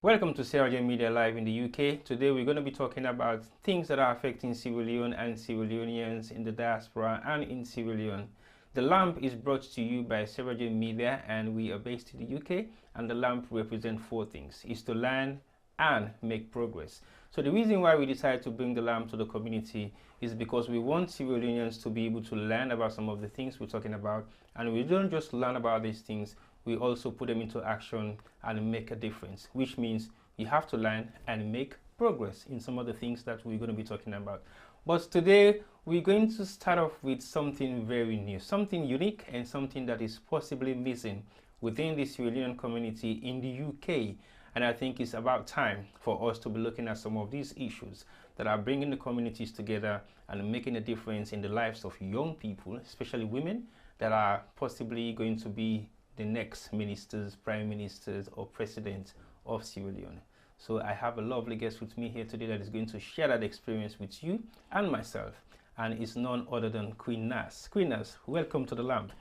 Welcome to Sierra Leone Media Live in the UK. Today we're going to be talking about things that are affecting Sierra Leone and Sierra Leoneans in the diaspora and in Sierra Leone. The L.A.M.P is brought to you by Sierra Leone Media, and we are based in the UK, and the L.A.M.P represents four things: is to learn and make progress. So the reason why we decided to bring the L.A.M.P to the community is because we want Sierra Leoneans to be able to learn about some of the things we're talking about, and we don't just learn about these things, we also put them into action and make a difference, which means you have to learn and make progress in some of the things that we're going to be talking about. But today we're going to start off with something very new, something unique, and something that is possibly missing within the Sierra Leone community in the UK. And I think it's about time for us to be looking at some of these issues that are bringing the communities together and making a difference in the lives of young people, especially women, that are possibly going to be the next ministers, prime ministers, or president of Sierra Leone. So I have a lovely guest with me here today that is going to share that experience with you and myself, and it's none other than QueenNas. QueenNas, welcome to the L.A.M.P.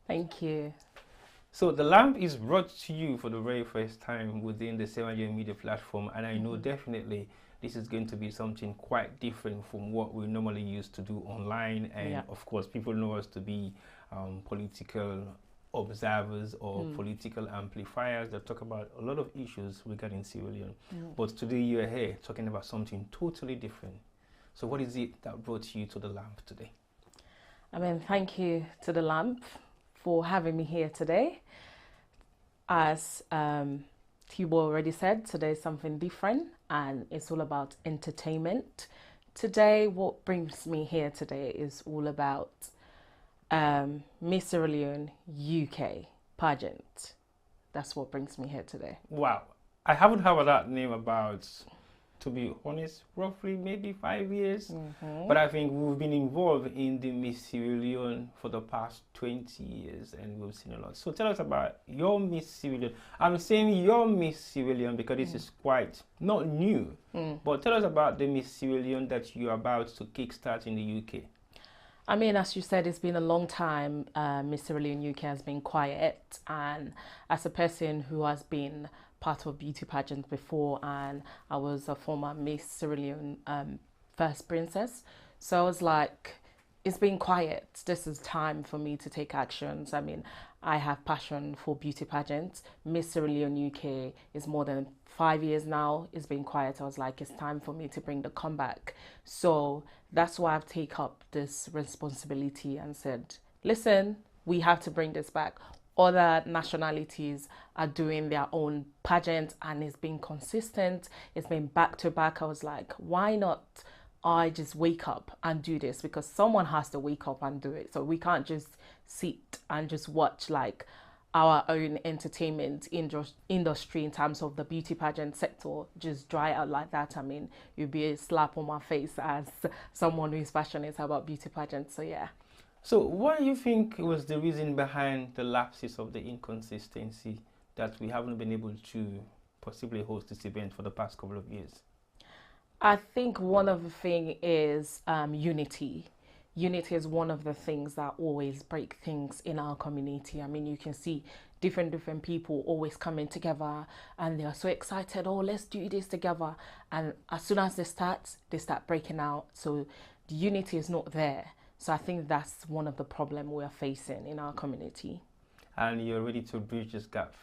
Thank you. So the L.A.M.P is brought to you for the very first time within the Sierra Leone media platform, and I know definitely this is going to be something quite different from what we normally used to do online. And of course, people know us to be political observers or political amplifiers that talk about a lot of issues regarding Sierra Leone. But today you're here talking about something totally different. So what is it that brought you to the L.A.M.P today? Thank you to the L.A.M.P for having me here today. As Tboy already said, today is something different and it's all about entertainment. Today, what brings me here today is all about Miss Sierra Leone UK pageant. That's what brings me here today. Wow, I haven't heard that name about, to be honest, roughly maybe 5 years. But I think we've been involved in the Miss Sierra Leone for the past 20 years and we've seen a lot. So tell us about your Miss Sierra Leone. I'm saying your Miss Sierra Leone because this is quite not new. But tell us about the Miss Sierra Leone that you're about to kickstart in the UK. As you said, it's been a long time. Miss Sierra Leone UK has been quiet, and as a person who has been part of beauty pageants before, and I was a former Miss Sierra Leone first princess, so I was like, it's been quiet. This is time for me to take actions. I have passion for beauty pageants. Miss Sierra Leone UK is more than 5 years now. It's been quiet. I was like, it's time for me to bring the comeback. So that's why I've taken up this responsibility and said, listen, we have to bring this back. Other nationalities are doing their own pageant and it's been consistent. It's been back to back. I was like, why not I just wake up and do this? Because someone has to wake up and do it. So we can't just sit and just watch like our own entertainment industry in terms of the beauty pageant sector just dry out like that. It'd be a slap on my face as someone who is passionate about beauty pageants. So yeah. So what do you think was the reason behind the lapses of the inconsistency that we haven't been able to possibly host this event for the past couple of years? I think one of the things is unity. Unity is one of the things that always break things in our community. You can see different people always coming together and they are so excited, oh, let's do this together. And as soon as they start breaking out. So the unity is not there. So I think that's one of the problems we are facing in our community. And you're ready to bridge this gap?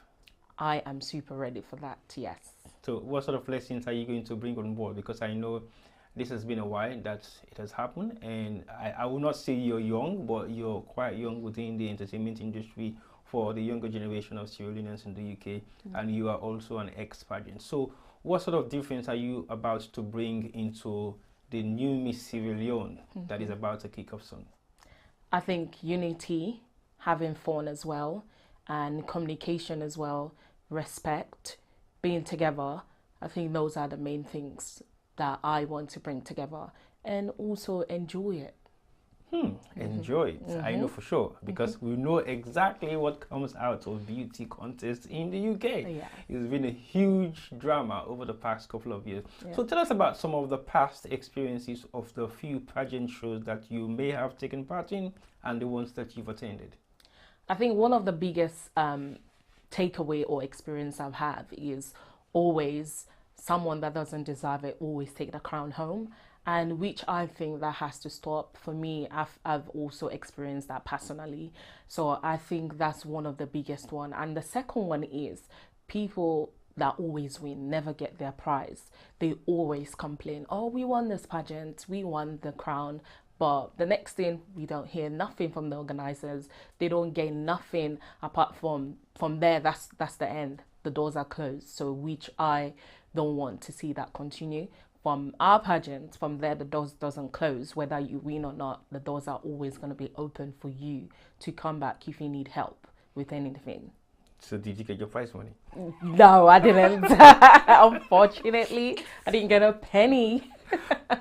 I am super ready for that, yes. So what sort of lessons are you going to bring on board? Because I know this has been a while that it has happened, and I will not say you're young, but you're quite young within the entertainment industry for the younger generation of Sierra Leoneans in the UK, and you are also an ex-pageant. So what sort of difference are you about to bring into the new Miss Sierra Leone that is about to kick off soon? I think unity, having fun as well, and communication as well, respect, being together. I think those are the main things that I want to bring together, and also enjoy it. Enjoy it. I know for sure, because we know exactly what comes out of beauty contests in the UK. It's been a huge drama over the past couple of years. So tell us about some of the past experiences of the few pageant shows that you may have taken part in and the ones that you've attended. I think one of the biggest takeaway or experience I've had is always someone that doesn't deserve it always take the crown home, and which I think that has to stop. For me, I've also experienced that personally, so I think that's one of the biggest one. And the second one is people that always win never get their prize. They always complain, oh, we won this pageant, we won the crown, but the next thing, we don't hear nothing from the organizers. They don't gain nothing apart from there. That's the end. The doors are closed. So which I don't want to see that continue. From our pageant, from there the doors doesn't close. Whether you win or not, the doors are always going to be open for you to come back if you need help with anything. So did you get your prize money? No, I didn't. Unfortunately, I didn't get a penny.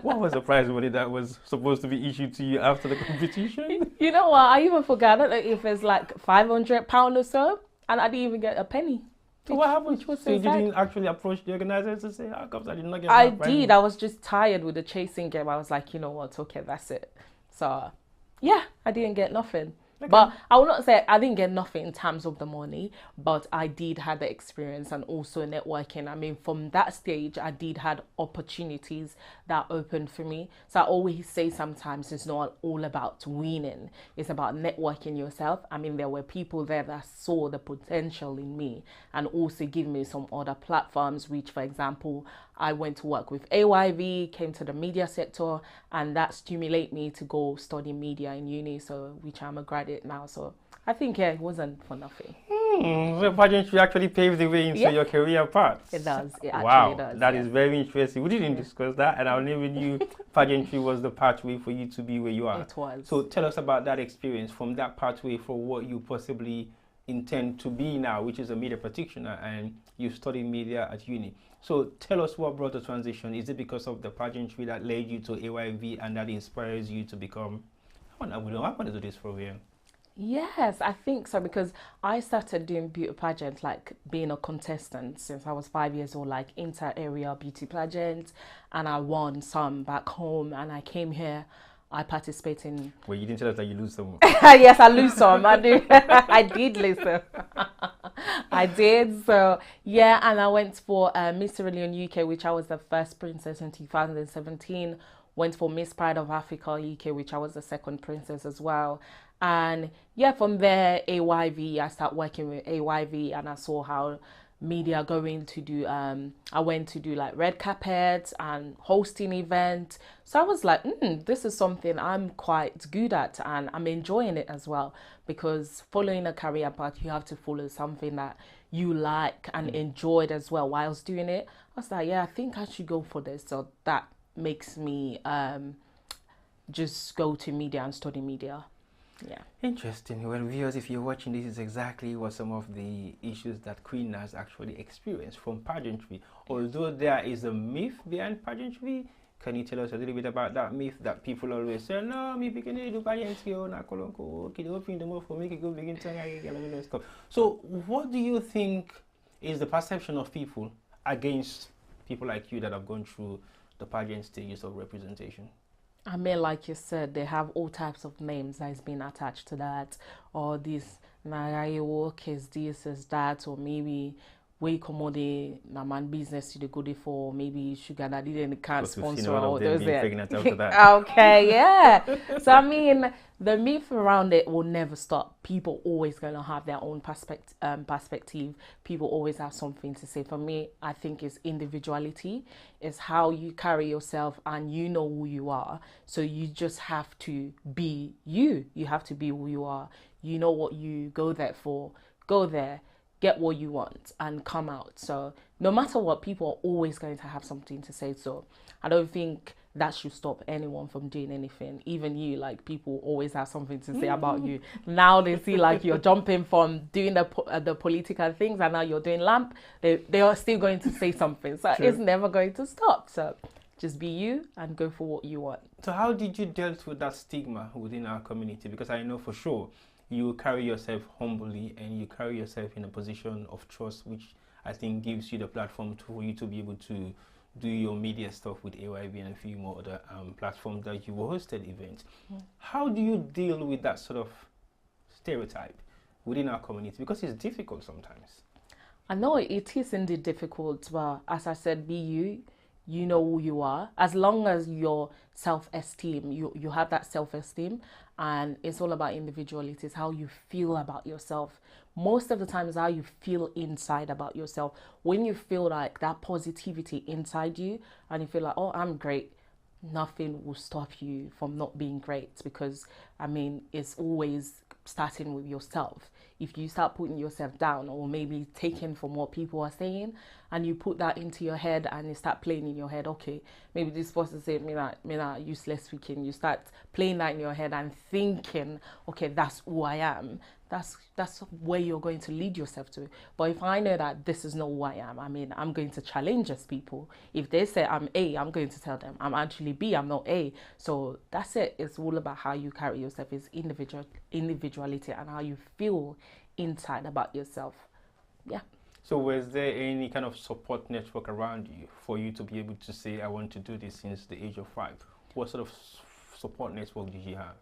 What was the prize money that was supposed to be issued to you after the competition? You know what? I even forgot it, if it's like £500 or so, and I didn't even get a penny. So what happened? Was so you didn't actually approach the organizers to say, how come I did not get I my prize did. money? I was just tired with the chasing game. I was like, you know what? Okay, that's it. So, yeah, I didn't get nothing. Okay. But I will not say I didn't get nothing in terms of the money, but I did have the experience and also networking. I mean, from that stage, I did had opportunities that opened for me. So I always say sometimes it's not all about winning. It's about networking yourself. I mean, there were people there that saw the potential in me and also give me some other platforms, which, for example, I went to work with AYV, came to the media sector, and that stimulated me to go study media in uni, so which I'm a graduate now. So I think, yeah, it wasn't for nothing. So pageantry actually paved the way into your career path. It does. It actually wow, does. That is very interesting. We didn't discuss that, and I never knew pageantry was the pathway for you to be where you are. It was. So tell us about that experience from that pathway for what you possibly intend to be now, which is a media practitioner, and you study media at uni. So tell us what brought the transition. Is it because of the pageantry that led you to AYV and that inspires you to become, I want to do this for real? Yes, I think so, because I started doing beauty pageants, like being a contestant since I was 5 years old, like inter-area beauty pageants, and I won some back home, and I came here. I participate in... Well, you didn't tell us that you lose some. Yes, I lose some. I do. I did lose some. I did. So, yeah, and I went for Miss Sierra Leone UK, which I was the first princess in 2017. Went for Miss Pride of Africa UK, which I was the second princess as well. And, yeah, from there, AYV, I started working with AYV, and I saw how media going to do I went to do like red carpets and hosting events. So I was like, this is something I'm quite good at, and I'm enjoying it as well, because following a career path, you have to follow something that you like and enjoy it as well whilst doing it. I was like, yeah, I think I should go for this. So that makes me just go to media and study media. Yeah. Interesting. Well, viewers, if you're watching, this is exactly what some of the issues that QueenNas actually experienced from pageantry. Although there is a myth behind pageantry, can you tell us a little bit about that myth that people always say, no, me can do pageantry, stuff. So what do you think is the perception of people against people like you that have gone through the pageant stages of representation? I mean, like you said, they have all types of names that is being attached to that, or this Narayi work is this, is that, or maybe we commodity man business to the goodie for, maybe sugar daddy then can't sponsor all those Okay, yeah. So I mean, the myth around it will never stop. People always gonna have their own perspective. People always have something to say. For me, I think it's individuality. It's how you carry yourself, and you know who you are. So you just have to be you. You have to be who you are. You know what you go there for. Go there. Get what you want and come out. So no matter what, people are always going to have something to say. So I don't think that should stop anyone from doing anything. Even you, like, people always have something to say about you. Now they see like you're jumping from doing the political things, and now you're doing L.A.M.P. They are still going to say something. So It's never going to stop. So just be you and go for what you want. So how did you deal with that stigma within our community? Because I know for sure you carry yourself humbly, and you carry yourself in a position of trust, which I think gives you the platform for you to be able to do your media stuff with AYV and a few more other platforms that you hosted events. How do you deal with that sort of stereotype within our community? Because it's difficult sometimes. I know it is indeed difficult, but as I said, be you. You know who you are. As long as your self-esteem, you have that self-esteem, and it's all about individuality. It's how you feel about yourself. Most of the time, it's how you feel inside about yourself. When you feel like that positivity inside you, and you feel like, oh, I'm great, nothing will stop you from not being great, because I mean it's always starting with yourself. If you start putting yourself down, or maybe taking from what people are saying, and you put that into your head and you start playing in your head, okay, maybe this person said me not useless speaking, you start playing that in your head and thinking, okay, that's who I am. That's where you're going to lead yourself to. But if I know that this is not who I am, I mean, I'm going to challenge as people. If they say I'm A, I'm going to tell them I'm actually B, I'm not A. So that's it. It's all about how you carry yourself. It's individuality and how you feel inside about yourself. Yeah. So was there any kind of support network around you for you to be able to say, I want to do this since the age of 5? What sort of support network did you have?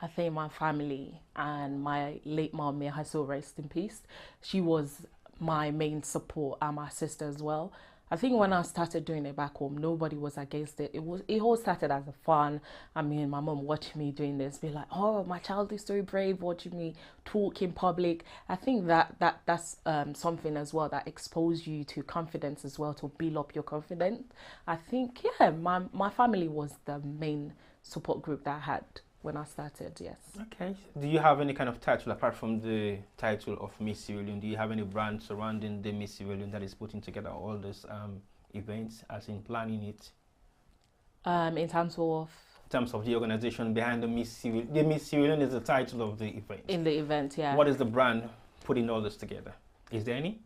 I think my family and my late mom, may her soul rest in peace. She was my main support, and my sister as well. I think when I started doing it back home, nobody was against it. It all started as a fun. I mean, my mom watching me doing this, be like, "Oh, my child is so brave," watching me talk in public. I think that's something as well that exposed you to confidence as well, to build up your confidence. I think, yeah, my family was the main support group that I had when I started, yes. Okay. Do you have any kind of title apart from the title of Miss Sierra Leone? Do you have any brand surrounding the Miss Sierra Leone that is putting together all these events, as in planning it? In terms of? In terms of the organization behind the Miss Sierra Leone. The Miss Sierra Leone is the title of the event. In the event, yeah. What is the brand putting all this together? Is there any?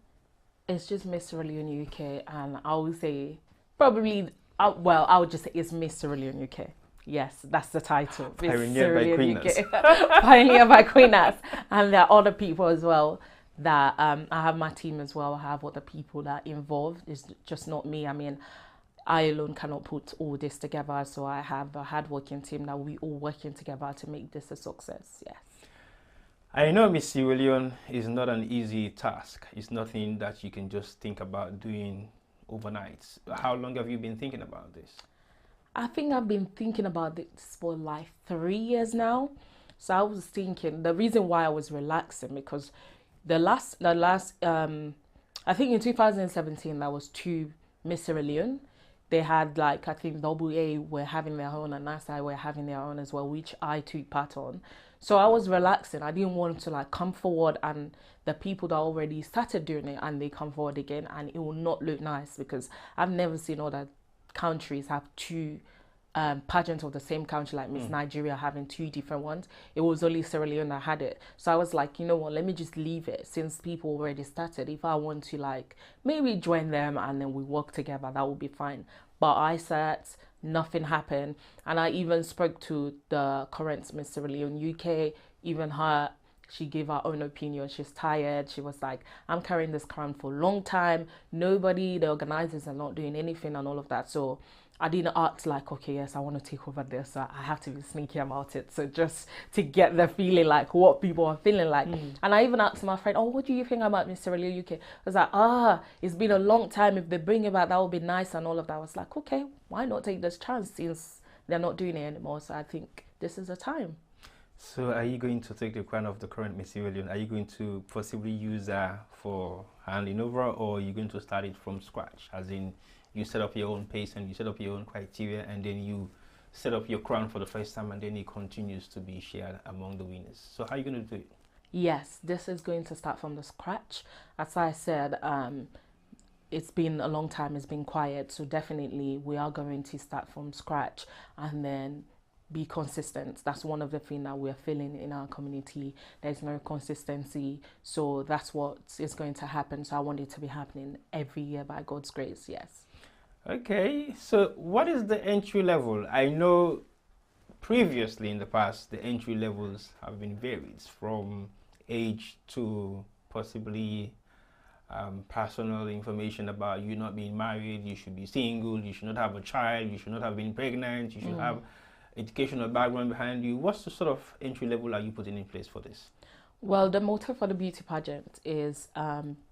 It's just Miss Sierra Leone UK, and I would say probably, I would just say it's Miss Sierra Leone UK. Yes, that's the title. Pioneered by QueenNas. Pioneered by QueenNas. And there are other people as well that I have my team as well. I have other people that are involved. It's just not me. I mean, I alone cannot put all this together. So I have a hard-working team that we all working together to make this a success. Yes. I know Miss Sierra Leone is not an easy task. It's nothing that you can just think about doing overnight. How long have you been thinking about this? I think I've been thinking about this for like 3 years now. So I was thinking, the reason why I was relaxing, because the last I think in 2017 there was 2 Miss Sierra Leone. They had like, I think AA were having their own and NASA were having their own as well, which I took part on. So I was relaxing. I didn't want to like come forward and the people that already started doing it and they come forward again, and it will not look nice, because I've never seen other countries have 2 pageants of the same country, like Miss Nigeria having 2 different ones. It was only Sierra Leone that had it. So I was like, you know what, let me just leave it, since people already started. If I want to like maybe join them and then we work together, that would be fine. But I sat, nothing happened. And I even spoke to the current Miss Sierra Leone UK, even her. She gave her own opinion. She's tired. She was like, I'm carrying this crown for a long time. The organizers are not doing anything and all of that. So I didn't act like, okay, yes, I want to take over this. So I have to be sneaky about it. So just to get the feeling like what people are feeling like. And I even asked my friend, oh, what do you think about Miss Sierra Leone UK? I was like, it's been a long time. If they bring it back, that would be nice and all of that. I was like, okay, why not take this chance since they're not doing it anymore? So I think this is the time. So are you going to take the crown of the current Miss Sierra Leone? Are you going to possibly use her for handing over, or are you going to start it from scratch? As in, you set up your own pace and you set up your own criteria, and then you set up your crown for the first time, and then it continues to be shared among the winners. So how are you going to do it? Yes, this is going to start from the scratch. As I said, it's been a long time, it's been quiet. So definitely we are going to start from scratch and then be consistent. That's one of the things that we're feeling in our community. There's no consistency. So that's what is going to happen. So I want it to be happening every year by God's grace, yes. Okay, so what is the entry level? I know previously in the past, the entry levels have been varied from age to possibly personal information about you not being married, you should be single, you should not have a child, you should not have been pregnant, you should have educational background behind you. What's the sort of entry level are you putting in place for this? Well, the motto for the beauty pageant is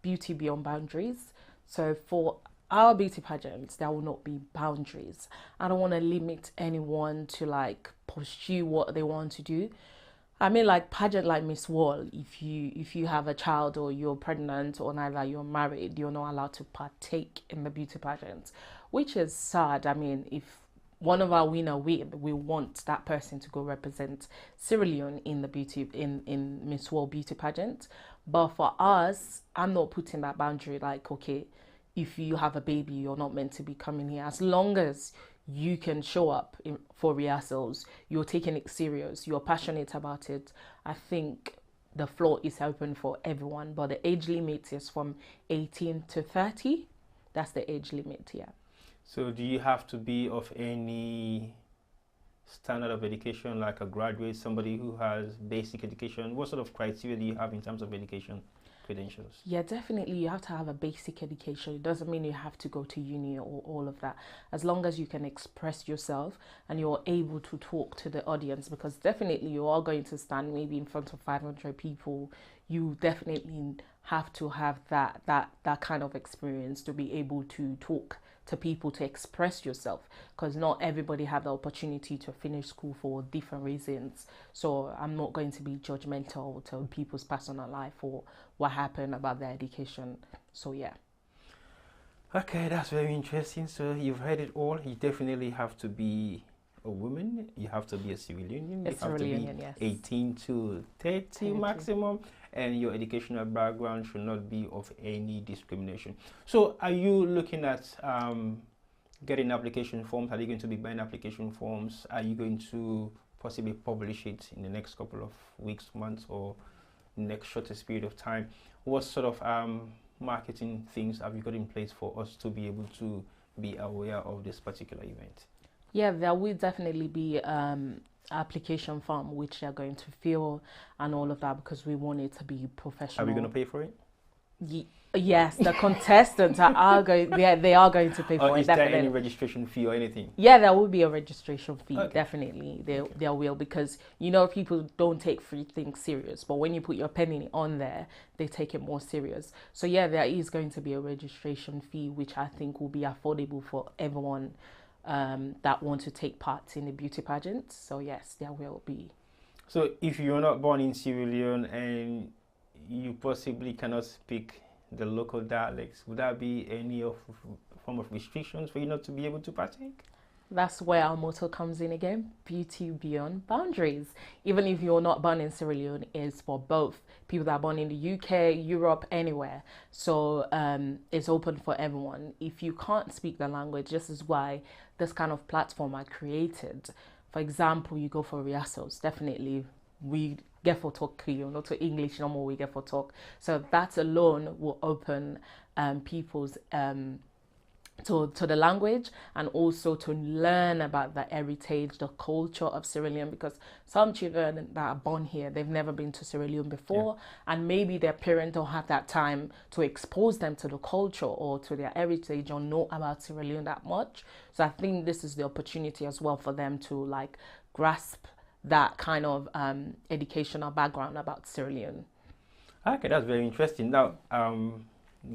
beauty beyond boundaries. So for our beauty pageants, there will not be boundaries. I don't want to limit anyone to like pursue what they want to do. I mean, like pageant like Miss World. If you have a child or you're pregnant or neither you're married, you're not allowed to partake in the beauty pageant, which is sad. I mean, if one of our winner win, we want that person to go represent Sierra Leone in the beauty in Miss World beauty pageant. But for us, I'm not putting that boundary. Like, okay, if you have a baby, you're not meant to be coming here. As long as you can show up for rehearsals, you're taking it serious, you're passionate about it, I think the floor is open for everyone. But the age limit is from 18 to 30. That's the age limit, yeah. So do you have to be of any standard of education, like a graduate, somebody who has basic education? What sort of criteria do you have in terms of education credentials? Yeah, definitely. You have to have a basic education. It doesn't mean you have to go to uni or all of that. As long as you can express yourself and you're able to talk to the audience, because definitely you are going to stand maybe in front of 500 people. You definitely have to have that kind of experience to be able to talk to people, to express yourself, because not everybody have the opportunity to finish school for different reasons. So I'm not going to be judgmental to people's personal life or what happened about their education. So yeah. Okay, that's very interesting. So you've heard it all. You definitely have to be a woman. You have to be a civil union. You It's have a to be reunion, yes. 18 to 30 Thank you. maximum, and your educational background should not be of any discrimination. So are you looking at getting application forms? Are you going to be buying application forms? Are you going to possibly publish it in the next couple of weeks, months, or next shortest period of time? What sort of marketing things have you got in place for us to be able to be aware of this particular event? Yeah, there will definitely be application form which they're going to fill and all of that, because we want it to be professional. Are we going to pay for it? Yes, the contestants are going. They are going to pay for it. Is there Definitely. any registration fee or anything? Yeah, there will be a registration fee. Okay. Definitely, there Okay. there will, because people don't take free things serious, but when you put your penny on there, they take it more serious. So yeah, there is going to be a registration fee, which I think will be affordable for everyone that want to take part in the beauty pageant. So yes, there will be. So if you're not born in Sierra Leone and you possibly cannot speak the local dialects, would that be any form of restrictions for you not to be able to partake? That's where our motto comes in again: beauty beyond boundaries. Even if you're not born in Sierra Leone, it's for both people that are born in the UK, Europe, anywhere. So it's open for everyone. If you can't speak the language, this is why this kind of platform are created. For example, you go for rehearsals, definitely we get for talk Creole, not to English no more, we get for talk. So that alone will open people's to the language, and also to learn about the heritage, the culture of Sierra Leone, because some children that are born here, they've never been to Sierra Leone before, and maybe their parents don't have that time to expose them to the culture or to their heritage or know about Sierra Leone that much. So I think this is the opportunity as well for them to like grasp that kind of educational background about Sierra Leone. Okay, that's very interesting. Now,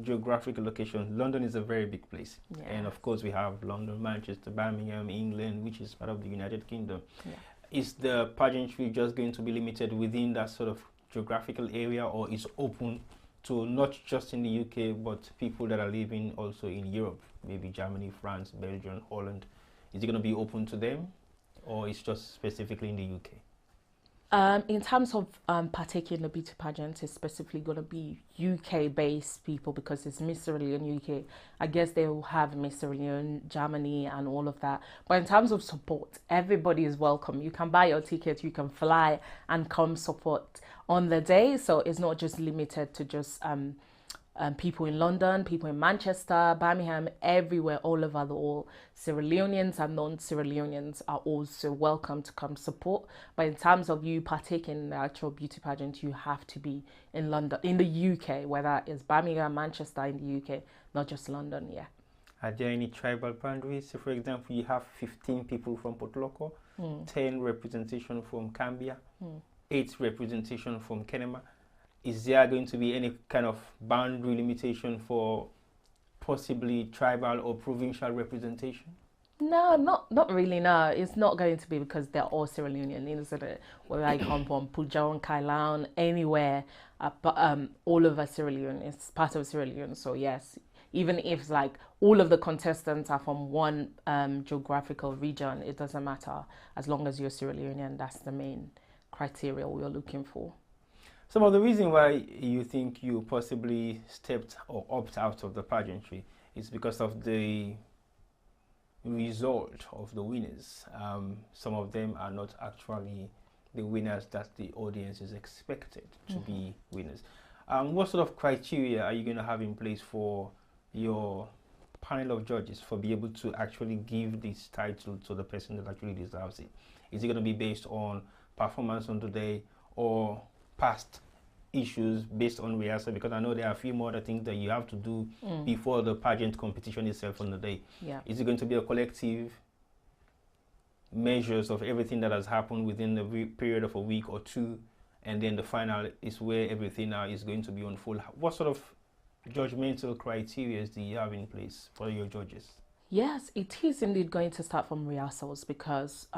geographical location, London is a very big place, and of course we have London, Manchester, Birmingham, England, which is part of the United Kingdom. Is the pageantry just going to be limited within that sort of geographical area, or is open to not just in the UK but people that are living also in Europe, maybe Germany, France, Belgium, Holland? Is it going to be open to them, or it's just specifically in the UK? In terms of partaking in the beauty pageant, it's specifically going to be UK-based people, because it's Miss Sierra Leone UK. I guess they will have Miss Sierra Leone, Germany, and all of that. But in terms of support, everybody is welcome. You can buy your ticket, you can fly and come support on the day. So it's not just limited to just people in London, people in Manchester, Birmingham, everywhere, all over the world. Sierra Leoneans and non-Sierra Leoneans are also welcome to come support. But in terms of you partaking in the actual beauty pageant, you have to be in London, in the UK, whether it's Birmingham, Manchester, in the UK, not just London, yeah. Are there any tribal boundaries? So for example, you have 15 people from Port Loko, 10 representation from Cambia, 8 representation from Kenema. is there going to be any kind of boundary limitation for possibly tribal or provincial representation? No, not really. No, it's not going to be because they're all Sierra Leonean. Isn't it? Where I come from, Pujawan, Kailan, anywhere, but all over Sierra Leone. It's part of Sierra Leone. So yes, even if like all of the contestants are from one geographical region, it doesn't matter as long as you're Sierra Leonean. That's the main criteria we're looking for. Some of the reason why you think you possibly stepped or opt out of the pageantry is because of the result of the winners. Some of them are not actually the winners that the audience is expected to be winners. What sort of criteria are you going to have in place for your panel of judges for be able to actually give this title to the person that actually deserves it? Is it going to be based on performance on the day or past issues based on rehearsal? Because I know there are a few more other things that you have to do before the pageant competition itself on the day. Yeah. Is it going to be a collective measures of everything that has happened within the period of a week or two, and then the final is where everything now is going to be on full? What sort of judgmental criteria do you have in place for your judges? Yes, it is indeed going to start from rehearsals because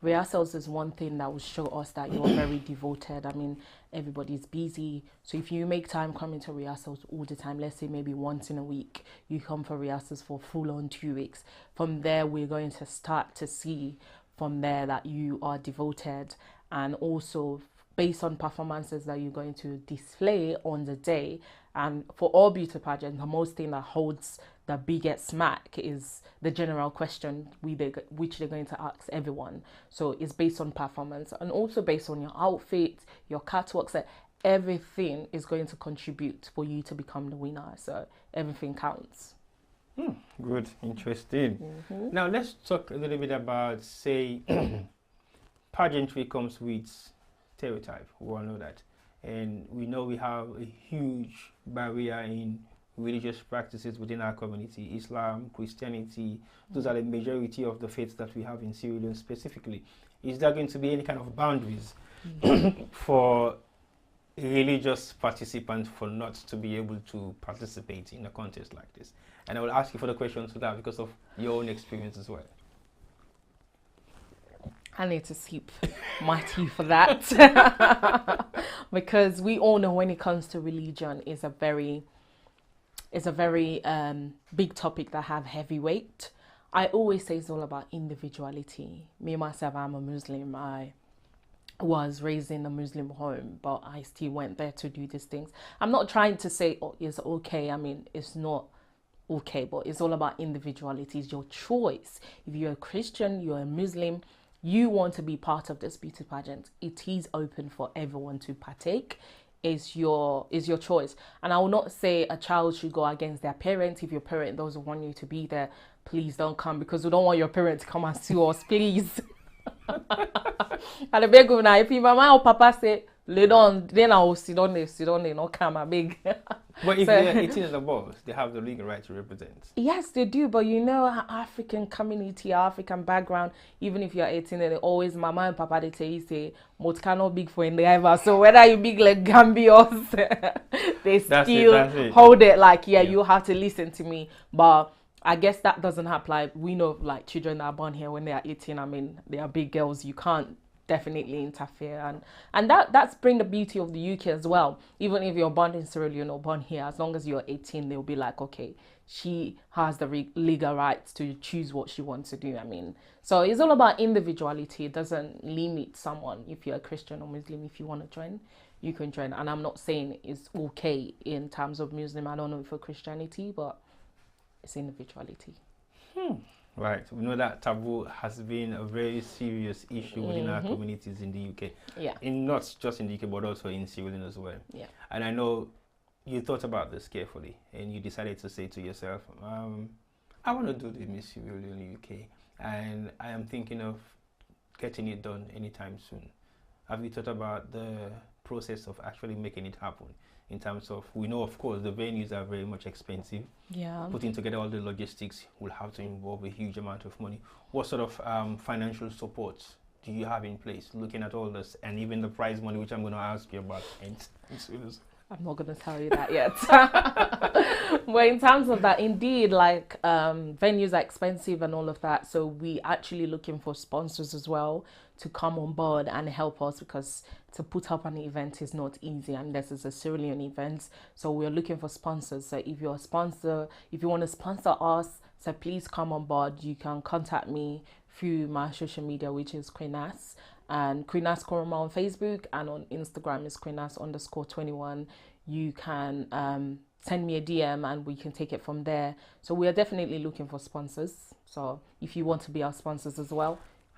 rehearsals is one thing that will show us that you're very devoted. I mean, everybody's busy. So if you make time coming to rehearsals all the time, let's say maybe once in a week, you come for rehearsals for full on 2 weeks. From there, we're going to start to see from there that you are devoted, and also based on performances that you're going to display on the day. And for all beauty pageants, the most thing that holds the biggest smack is the general question which they're going to ask everyone. So it's based on performance and also based on your outfit, your catwalks, that everything is going to contribute for you to become the winner. So everything counts. Good, interesting. Now let's talk a little bit about, say, pageantry comes with stereotype. We all know that. And we know we have a huge barrier in religious practices within our community. Islam, Christianity, those are the majority of the faiths that we have in Sierra Leone specifically. Is there going to be any kind of boundaries for religious participants for not to be able to participate in a contest like this? And I will ask you for the questions to that because of your own experience as well. I need to sip my tea for that. Because we all know when it comes to religion, it's a very big topic that have heavy weight. I always say it's all about individuality. Me, myself, I'm a Muslim. I was raised in a Muslim home, but I still went there to do these things. I'm not trying to say, oh, it's okay. I mean, it's not okay, but it's all about individuality. It's your choice. If you're a Christian, you're a Muslim, you want to be part of this beauty pageant, it is open for everyone to partake. Is your choice. And I will not say a child should go against their parents. If your parent doesn't want you to be there, please don't come, because we don't want your parents to come and sue us, please. And I beg you now, if your mama or papa say, lay down, then I will sit on there, not come, I beg. But if they're 18 and above, they have the legal right to represent. Yes, they do. But you know, our African community, our African background, even if you're 18, they always, mama and papa, they tell you, say, Mot cannot big for a driver. So whether you big like Gambios, they still hold it like, yeah, you have to listen to me. But I guess that doesn't apply. We know like children that are born here when they are 18, I mean, they are big girls. You can't definitely interfere, and that's bring the beauty of the UK as well. Even if you're born in Sierra Leone or born here, as long as you're 18, they'll be like, okay, she has the legal rights to choose what she wants to do. I mean, so it's all about individuality. It doesn't limit someone. If you're a Christian or Muslim, if you want to join, you can join. And I'm not saying it's okay in terms of Muslim. I don't know for Christianity, but it's individuality. Right. We know that taboo has been a very serious issue within our communities in the UK. Yeah. Not just in the UK, but also in Sierra Leone as well. Yeah. And I know you thought about this carefully, and you decided to say to yourself, I want to do the Miss Sierra Leone UK, and I am thinking of getting it done anytime soon. Have you thought about the process of actually making it happen? In terms of, we know, of course, the venues are very much expensive. Yeah. Putting together all the logistics will have to involve a huge amount of money. What sort of financial support do you have in place, looking at all this and even the prize money, which I'm going to ask you about? I'm not going to tell you that yet. But in terms of that, indeed, like venues are expensive and all of that. So we actually looking for sponsors as well to come on board and help us, because to put up an event is not easy, and this is a Sierra Leone event. So we're looking for sponsors. So if you're a sponsor, if you want to sponsor us, so please come on board. You can contact me through my social media, which is QueenNas. And QueenNas Koroma on Facebook, and on Instagram is QueenNas_21. You can send me a DM and we can take it from there. So we are definitely looking for sponsors. So if you want to be our sponsors as well,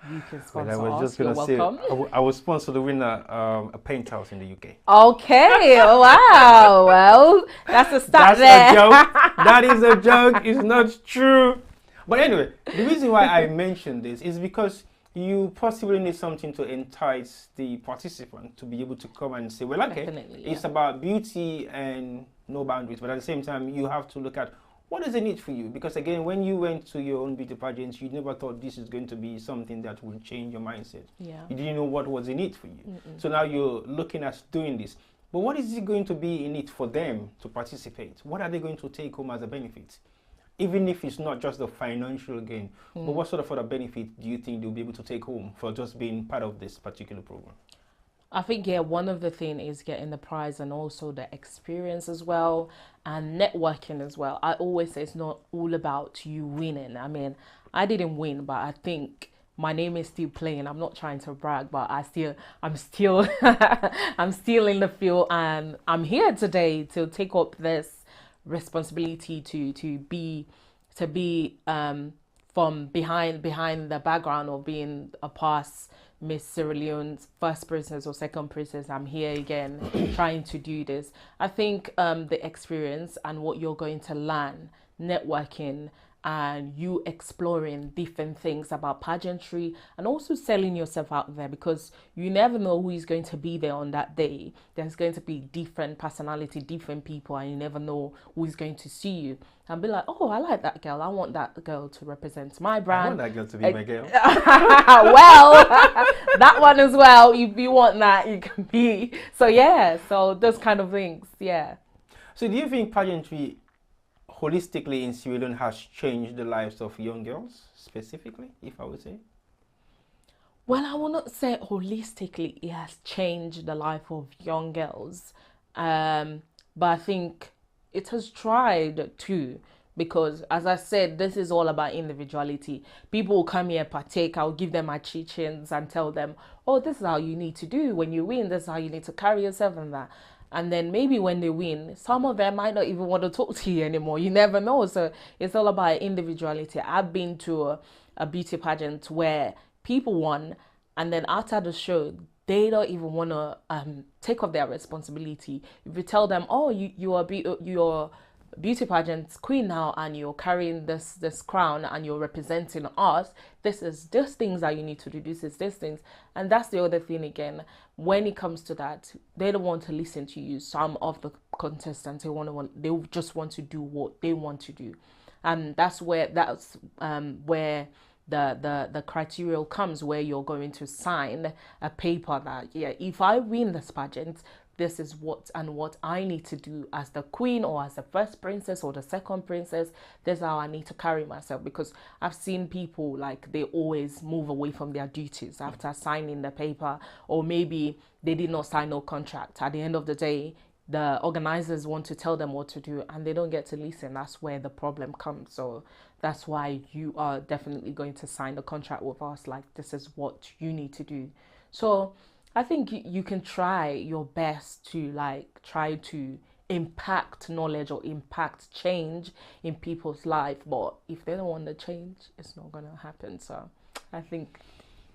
you can sponsor us. You're welcome. I will sponsor the winner a penthouse in the UK. Okay, wow. Well, that's a start. That's a joke. That is a joke. It's not true. But anyway, the reason why I mentioned this is because you possibly need something to entice the participant to be able to come and say, well, okay, it's about beauty and no boundaries. But at the same time, you have to look at what is the need for you. Because again, when you went to your own beauty pageants, you never thought this is going to be something that will change your mindset. Yeah. You didn't know what was in it for you. So now you're looking at doing this. But what is it going to be in it for them to participate? What are they going to take home as a benefit? Even if it's not just the financial gain, but what sort of other benefit do you think they'll be able to take home for just being part of this particular program? I think, yeah, one of the things is getting the prize and also the experience as well, and networking as well. I always say it's not all about you winning. I mean, I didn't win, but I think my name is still playing. I'm not trying to brag, but I'm still I'm still in the field, and I'm here today to take up this responsibility to be from behind the background of being a past Miss Sierra Leone's first princess or second princess. I'm here again trying to do this. I think the experience and what you're going to learn, networking, and you exploring different things about pageantry and also selling yourself out there, because you never know who is going to be there on that day. There's going to be different personality, different people, and you never know who is going to see you and be like, oh, I like that girl. I want that girl to represent my brand. I want that girl to be my girl. Well, that one as well. If you want that, you can be. So yeah, so those kind of things, yeah. So do you think pageantry holistically in Sierra Leone has changed the lives of young girls, specifically, if I would say? Well, I will not say holistically it has changed the life of young girls, but I think it has tried to, because as I said, this is all about individuality. People will come here, partake, I'll give them my teachings and tell them, oh, this is how you need to do when you win, this is how you need to carry yourself and that. And then maybe when they win, some of them might not even want to talk to you anymore. You never know. So it's all about individuality. I've been to a beauty pageant where people won, and then after the show, they don't even want to take up their responsibility. If you tell them, oh, you're beauty pageant queen now, and you're carrying this crown and you're representing us, this is just things that you need to do, this is this things. And that's the other thing again, when it comes to that, they don't want to listen to you. Some of the contestants, they just want to do what they want to do, and that's where the criteria comes, where you're going to sign a paper that, yeah, if I win this pageant, this is what I need to do as the queen, or as the first princess or the second princess. This is how I need to carry myself. Because I've seen people, like, they always move away from their duties after signing the paper, or maybe they did not sign no contract. At the end of the day, the organizers want to tell them what to do and they don't get to listen. That's where the problem comes. So that's why you are definitely going to sign a contract with us, like, this is what you need to do. So I think you can try your best to, like, try to impact knowledge or impact change in people's life. But if they don't want the change, it's not going to happen. So I think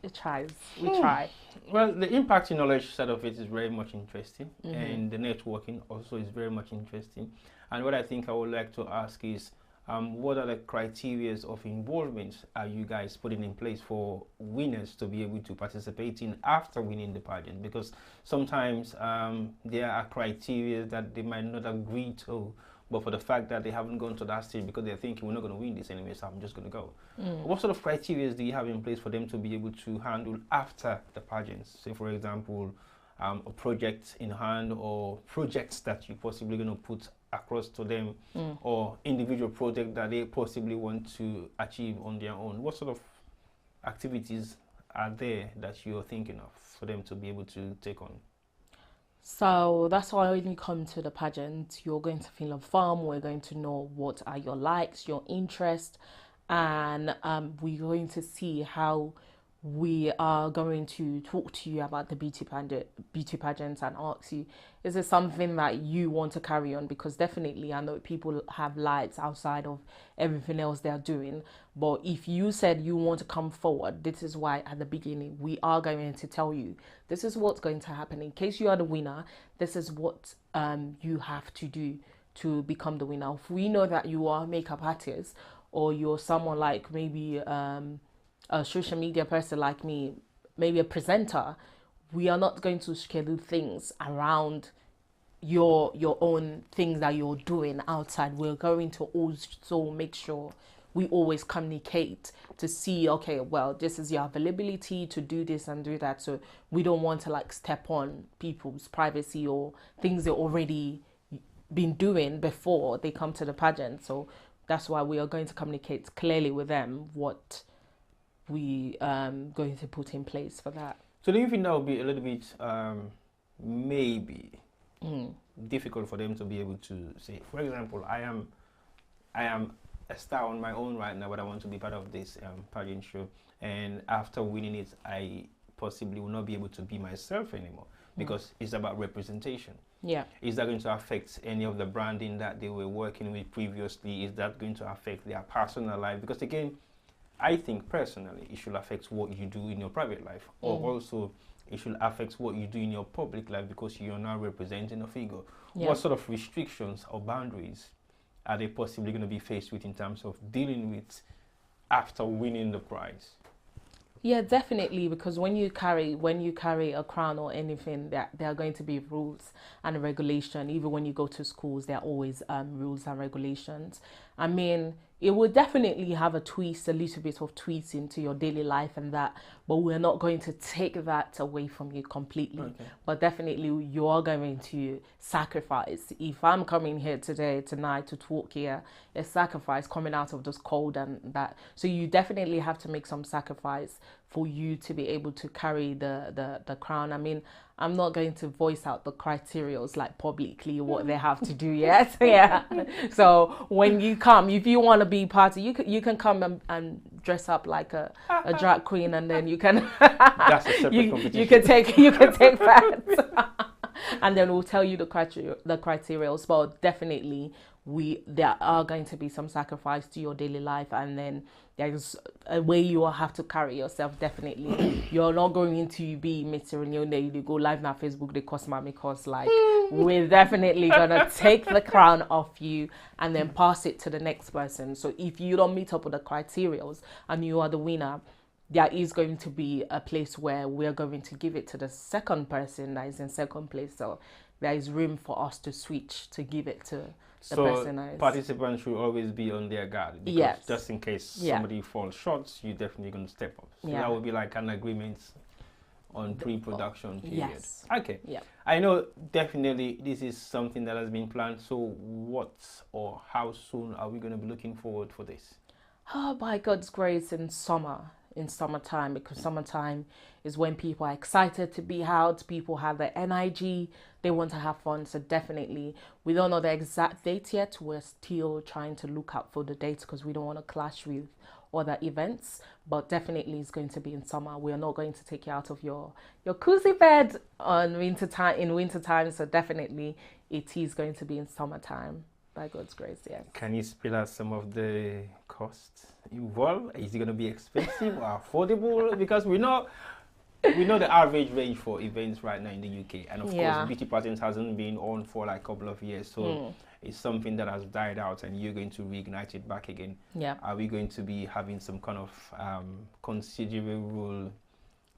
it tries. We try. Well, the impact in knowledge side of it is very much interesting. And the networking also is very much interesting. And what I think I would like to ask is, what are the criteria of involvement are you guys putting in place for winners to be able to participate in after winning the pageant? Because sometimes there are criteria that they might not agree to, but for the fact that they haven't gone to that stage because they're thinking we're not going to win this anyway, so I'm just going to go. What sort of criteria do you have in place for them to be able to handle after the pageants? Say, for example, a project in hand or projects that you're possibly going to put across to them or individual project that they possibly want to achieve on their own. What sort of activities are there that you're thinking of for them to be able to take on? So that's why when you come to the pageant, you're going to feel informed. We're going to know what are your likes, your interests, and we're going to see how we are going to talk to you about the beauty pageants and ask you, is it something that you want to carry on? Because definitely I know people have lives outside of everything else they're doing. But if you said you want to come forward, this is why at the beginning we are going to tell you, this is what's going to happen. In case you are the winner, this is what you have to do to become the winner. If we know that you are a makeup artist or you're someone like maybe a social media person like me, maybe a presenter, we are not going to schedule things around your own things that you're doing outside. We're going to also make sure we always communicate to see, okay, well, this is your availability to do this and do that. So we don't want to like step on people's privacy or things they've already been doing before they come to the pageant. So that's why we are going to communicate clearly with them what we going to put in place for that. So do you think that would be a little bit maybe difficult for them to be able to say, for example, I am a star on my own right now, but I want to be part of this pageant show, and after winning it, I possibly will not be able to be myself anymore because it's about representation. Yeah. Is that going to affect any of the branding that they were working with previously? Is that going to affect their personal life? Because again, I think personally it should affect what you do in your private life, or also it should affect what you do in your public life because you're now representing a figure. Yeah. What sort of restrictions or boundaries are they possibly going to be faced with in terms of dealing with after winning the prize? Yeah, definitely, because when you carry a crown or anything, there are going to be rules and regulation. Even when you go to schools, there are always rules and regulations. I mean, it will definitely have a little bit of tweaks into your daily life and that, but we're not going to take that away from you completely. Okay. But definitely you are going to sacrifice. If I'm coming here tonight to talk here, it's sacrifice coming out of this cold and that. So you definitely have to make some sacrifice for you to be able to carry the crown. I mean, I'm not going to voice out the criterias like publicly what they have to do yet. Yeah. So when you come, if you want to be part of, you can come and dress up like a drag queen, and then you can that's a separate competition. you can take part. And then we'll tell you the criteria. But definitely there are going to be some sacrifice to your daily life, and then there's a way you will have to carry yourself. Definitely, you're not going to be Mr. Leone. You go live on Facebook. They cost mommy cost. Like, we're definitely gonna take the crown off you and then pass it to the next person. So if you don't meet up with the criteria and you are the winner, there is going to be a place where we're going to give it to the second person that is in second place. So there is room for us to switch to give it to the person that is. Participants should always be on their guard, because yes, just in case somebody falls short, you're definitely going to step up. So that would be like an agreement on pre-production period. Yes. Okay. Yeah. I know definitely this is something that has been planned. So what or how soon are we going to be looking forward for this? Oh, by God's grace, in summertime, because summertime is when people are excited to be out, people have the energy, they want to have fun. So definitely, we don't know the exact date yet. We're still trying to look out for the dates because we don't want to clash with other events, but definitely it's going to be in summer. We are not going to take you out of your cozy bed in wintertime. So definitely it is going to be in summertime, by God's grace. Yes. Can you spill out some of the costs involved? Is it going to be expensive or affordable? Because we know the average range for events right now in the UK, and of course beauty pageants hasn't been on for like a couple of years, so it's something that has died out, and you're going to reignite it back again. Yeah. Are we going to be having some kind of considerable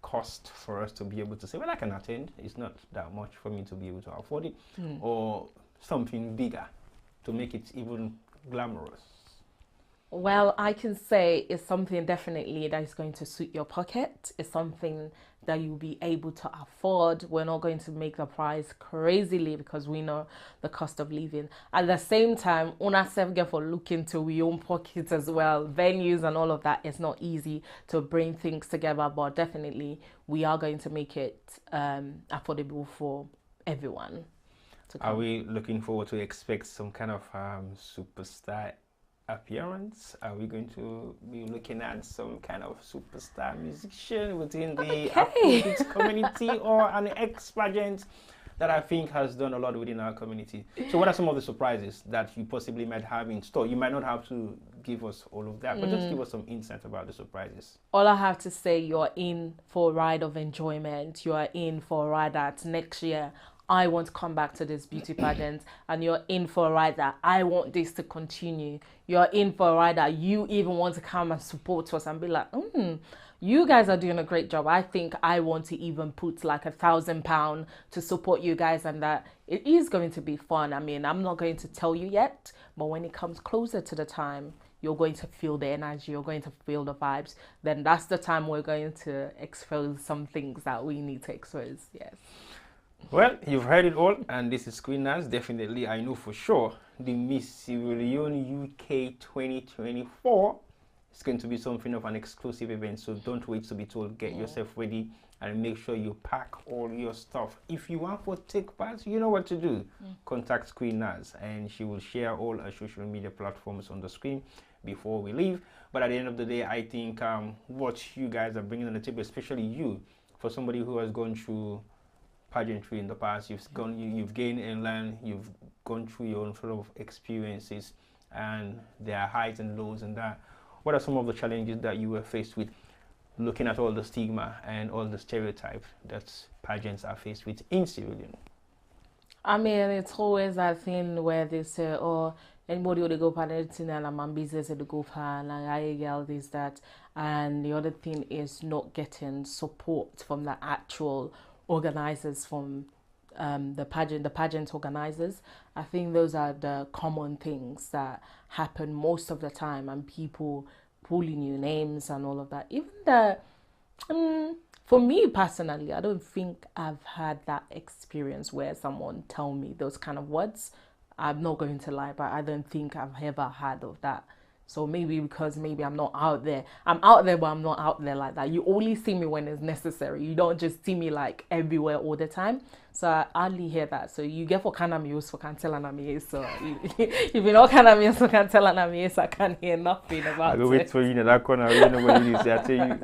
cost for us to be able to say, well, I can attend, it's not that much for me to be able to afford it, or something bigger to make it even glamorous? Well, I can say it's something definitely that is going to suit your pocket. It's something that you'll be able to afford. We're not going to make the price crazily because we know the cost of living. At the same time, una self get for looking to we own pockets as well. Venues and all of that, it's not easy to bring things together, but definitely we are going to make it affordable for everyone to come. Are we looking forward to expect some kind of superstar appearance? Are we going to be looking at some kind of superstar musician within the Afrobeat community, or an ex-pageant that I think has done a lot within our community? So what are some of the surprises that you possibly might have in store? You might not have to give us all of that, but just give us some insight about the surprises. All I have to say, you're in for a ride of enjoyment. You are in for a ride that next year I want to come back to this beauty pageant, and you're in for a ride that I want this to continue. You're in for a ride that you even want to come and support us and be like, you guys are doing a great job. I think I want to even put like £1,000 to support you guys, and that it is going to be fun. I mean, I'm not going to tell you yet, but when it comes closer to the time, you're going to feel the energy, you're going to feel the vibes. Then that's the time we're going to expose some things that we need to expose. Yes. Well, you've heard it all, and this is QueenNas. Definitely, I know for sure the Miss Sierra Leone UK 2024 is going to be something of an exclusive event. So don't wait to be told. Get yourself ready and make sure you pack all your stuff. If you want to take part, you know what to do. Contact QueenNas, and she will share all her social media platforms on the screen before we leave. But at the end of the day, I think what you guys are bringing on the table, especially you, for somebody who has gone through pageantry in the past, you've gained and learned, you've gone through your own sort of experiences, and there are highs and lows in that. What are some of the challenges that you were faced with, looking at all the stigma and all the stereotypes that pageants are faced with in Sierra Leone? I mean, it's always that thing where they say, oh, anybody would go for anything and I'm business to go for, and I girl this, that. And the other thing is not getting support from the actual organizers, from the pageant organizers. I think those are the common things that happen most of the time, and people pulling you names and all of that. Even for me personally, I don't think I've had that experience where someone tell me those kind of words. I'm not going to lie, but I don't think I've ever had of that. So maybe because maybe I'm not out there. I'm out there, but I'm not out there like that. You only see me when it's necessary. You don't just see me like everywhere all the time. So I hardly hear that. So you get for kind of news for can't tell an so if you know kind of news for can't tell an so I can't hear nothing about it. I go wait for you in that corner. You know what it is. I tell you.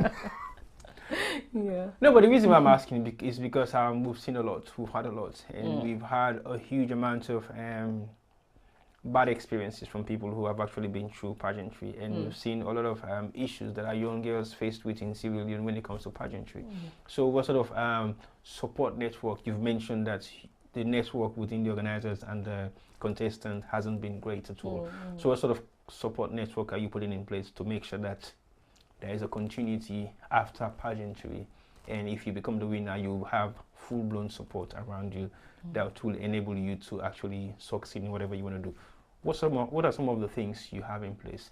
Yeah. No, but the reason why I'm asking is because we've seen a lot, we've had a lot, and we've had a huge amount of bad experiences from people who have actually been through pageantry, and we've seen a lot of issues that our young girls faced with in Sierra Leone when it comes to pageantry. So what sort of support network? You've mentioned that the network within the organizers and the contestant hasn't been great at all. So what sort of support network are you putting in place to make sure that there is a continuity after pageantry, and if you become the winner, you have full-blown support around you that will enable you to actually succeed in whatever you want to do? What are some of the things you have in place?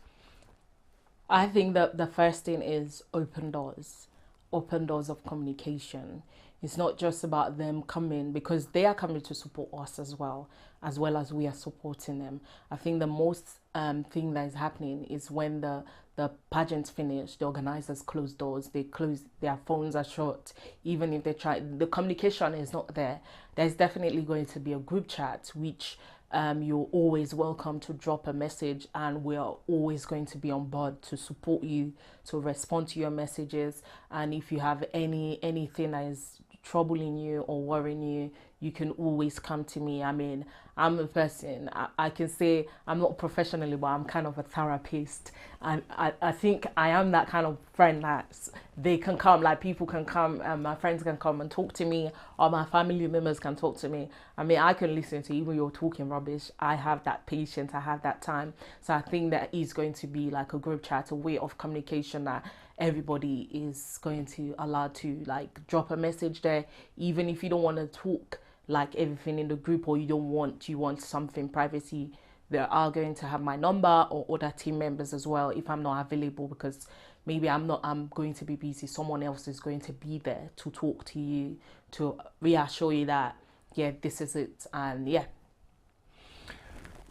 I think that the first thing is open doors of communication. It's not just about them coming, because they are coming to support us as well as we are supporting them. I think the most thing that is happening is when the pageants finish, the organizers close doors, they close, their phones are shut. Even if they try, the communication is not there. There's definitely going to be a group chat, which you're always welcome to drop a message, and we are always going to be on board to support you, to respond to your messages. And if you have anything that is troubling you or worrying you, you can always come to me. I mean, I'm a person, I can say I'm not professionally, but I'm kind of a therapist. And I think I am that kind of friend that they can come, like people can come, and my friends can come and talk to me, or my family members can talk to me. I mean, I can listen to even you're talking rubbish. I have that patience, I have that time. So I think that is going to be like a group chat, a way of communication that everybody is going to allow to like drop a message there, even if you don't want to talk like everything in the group, or you want something privacy, they are going to have my number, or other team members as well if I'm not available, because maybe I'm going to be busy. Someone else is going to be there to talk to you, to reassure you that, yeah, this is it. And yeah.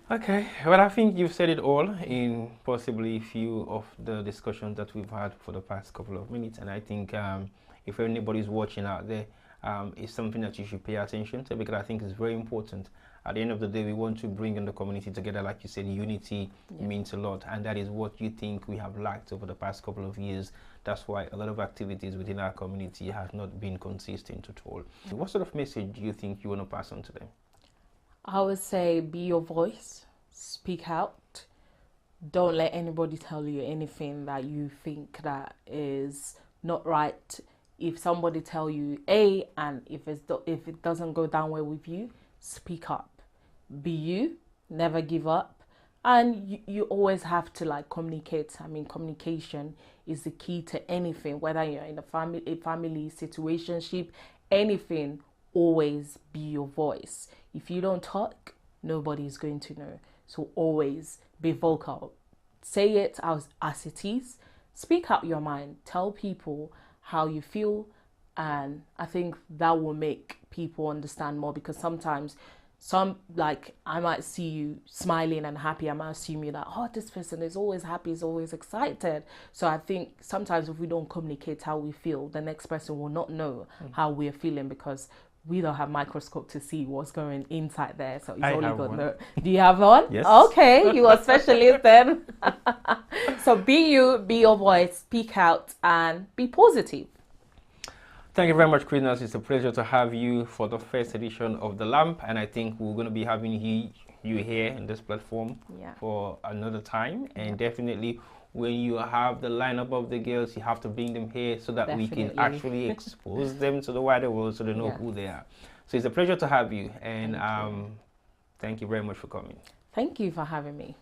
Okay, well, I think you've said it all in possibly a few of the discussions that we've had for the past couple of minutes. And I think if anybody's watching out there, it's something that you should pay attention to, because I think it's very important. At the end of the day, we want to bring in the community together. Like you said, unity means a lot, and that is what you think we have lacked over the past couple of years. That's why a lot of activities within our community have not been consistent at all. What sort of message do you think you want to pass on to them? I would say be your voice, speak out. Don't let anybody tell you anything that you think that is not right. If somebody tell you A, and if it doesn't go down well with you, speak up. Be you, never give up. And you always have to like communicate. I mean, communication is the key to anything, whether you're in a family situationship, anything. Always be your voice. If you don't talk, nobody is going to know. So always be vocal. Say it as it is. Speak out your mind. Tell people how you feel, and I think that will make people understand more, because sometimes I might see you smiling and happy, I might assume you that, oh, this person is always happy, is always excited. So I think sometimes if we don't communicate how we feel, the next person will not know how we're feeling, because we don't have microscope to see what's going inside there. So it's only got no. Do you have one? Yes. Okay, you are a specialist then. So be you, be your voice, speak out, and be positive. Thank you very much, QueenNas. It's a pleasure to have you for the first edition of the L.A.M.P, and I think we're going to be having you here in this platform for another time. And definitely, when you have the lineup of the girls, you have to bring them here so that we can actually expose them to the wider world, so they know who they are. So it's a pleasure to have you, and thank you very much for coming. Thank you for having me.